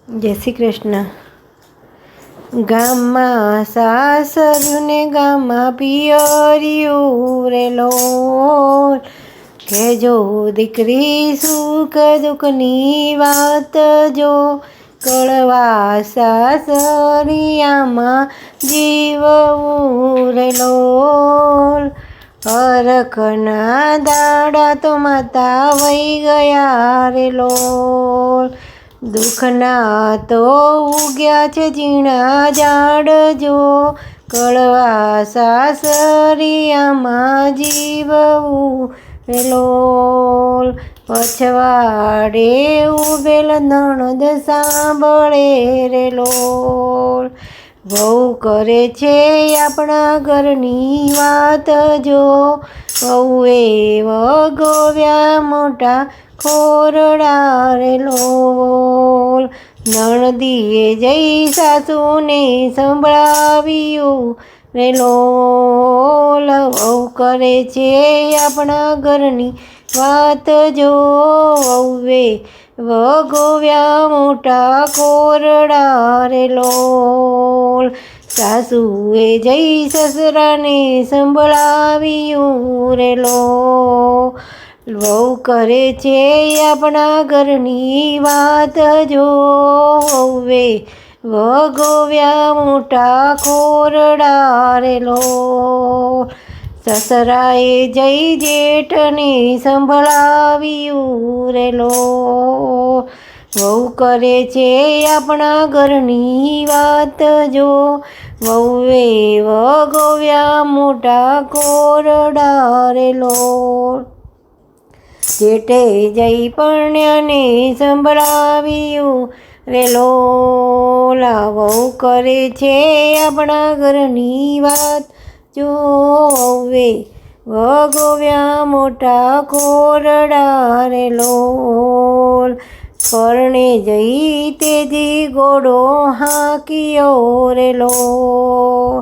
જય શ્રી કૃષ્ણ. ગામમાં સાસર્યું ને ગામમાં પિયરિયું રે લોલ, કહેજો દીકરી સુખ દુઃખની વાત જો, કળવા સાસરિયામાં જીવવું રે લોલ. હરખના દાડા તો માતા વહી ગયા રે લોલ, દુઃખના તો ઉગ્યા છે ઝીણા ઝાડ જો, કળવા સાસરિયામાં જીવવું રે લોલ. પછવાડે ઉભેલ નણંદ સાંભળે રે લોલ, વહુ કરે છે આપણા ઘરની વાત જો, વહુએ વગોવ્યા મોટા ખોરડા રે લોલ. નણદીએ જઈ સાસુને સંભળાવ્યું રે લોલ, વહુ કરે છે આપણા ઘરની વાત જો, વહુએ વગોવ્યા મોટા ખોરડા રે લોલ. સાસુએ જઈ સસરાને સંભળાવ્યું રે લોલ, વહુ કરે છે આપણા ઘરની વાત જો, વહુએ વગોવ્યા મોટા ખોરડા રે લોલ. સસરાએ જઈ જેઠને સંભળાવ્યું રે લોલ, વહુ કરે છે આપણા ઘરની વાત જો, વહુએ વગોવ્યા મોટા ખોરડા રે લોલ. જેઠે જઈ પરણ્યાને સંભળાવ્યું રે લોલ, વહુ કરે છે આપણા ઘરની વાત જો, વહુએ વગોવ્યા મોટા ખોરડા રે લોલ. પરણે જઈ તેજી ઘોડો હાંક્યો રે લોલ,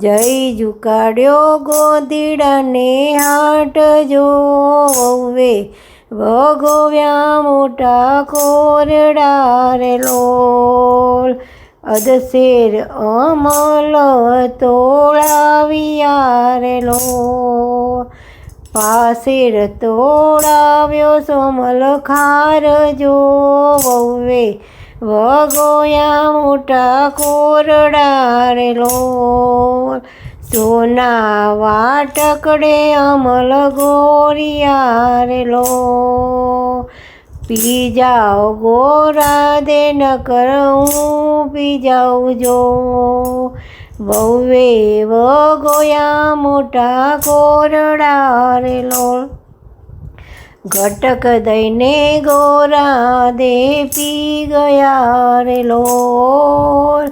જઈ ઝુકાડ્યો ગોદીડાને હાટ જો, વહુએ વગોવ્યા મોટા ખોરડા રે લોલ. અધશેર અમલ તોળાવ્યા રે લોલ, પાસેર તોળાવ્યો સોમલ ખાર જો, વહુએ વગોયા મોટા ખોરડા રે લોલ. સોના વાટકડે અમલ ગોરિયા રે લોલ, પી જાઓ ગોરા દે નકર હું પી જાઉં જો, વહુએ વગોયા મોટા ખોરડા રે લોલ. ઘટક દઈને ગોરા દે પી ગયા રે લોલ,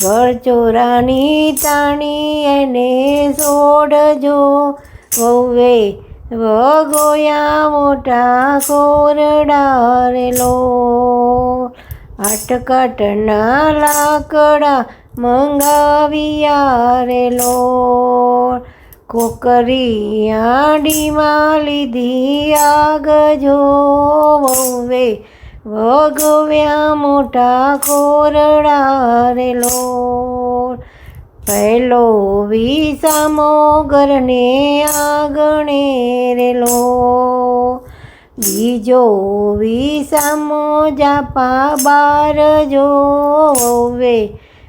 ઘર ચોરાની તાણી એને છોડજો, વહુએ વગોયા મોટા ખોરડા રે લોલ. આટકાટના લાકડા મંગાવ્યા રે લોલ, કોકરી આડીમાં લીધી આગ જો, વહુએ વગોવ્યા મોટા ખોરડા રે લોલ. પહેલો વિસામો ઘરને આંગણે રે લોલ, બીજો વિસામો જાપા બાર જો, વહુએ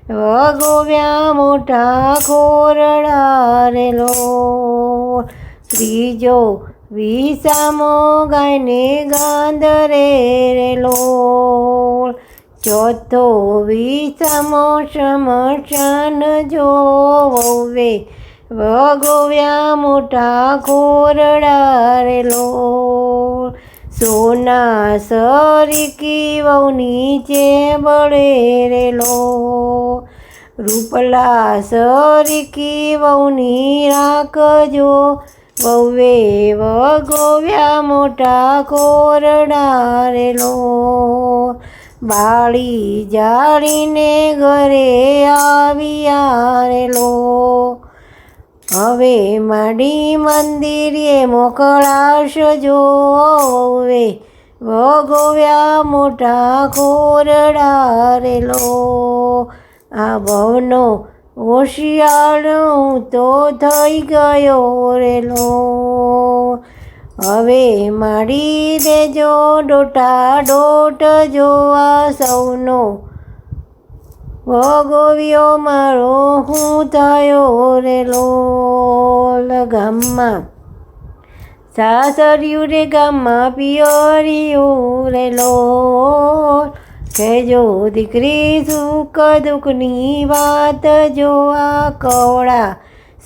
વગોવ્યા મોટા ખોરડા રે લોલ. ત્રીજો વિસામો ગાયને ગાંદરે રે લોલ, ચોથો વિસામો શમશાન જો, વહુએ વગોવ્યા મોટા ખોરડા રે લોલ. સોના સરીકી વહુની ચેબળે રે લોલ, રૂપલા સરીકી વહુની રાખજો, વહુએ વગોવ્યા મોટા ખોરડા રે લોલ. બાળી જાળીને ઘરે આવ્યા રે લોલ, હવે માંડી મંદિરે મોકળાશ જો, વહુએ ભોગવ્યા મોટા ખોરડા રેલો આ ભવનો હોશિયાર હું તો થઈ ગયો રેલો હવે મારી દેજો ડોટા ડોટ જોવા સૌનો ભોગવ્યો મારો હું થયો રેલો ગામમાં સાસરિયું રે ગામમાં પિયરિયું રેલો કહેજો દીકરી સુખ દુઃખની વાત જોવા કવડા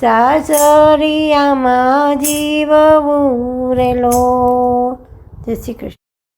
સાસરિયામાં જીવવું રેલો. જય શ્રી કૃષ્ણ.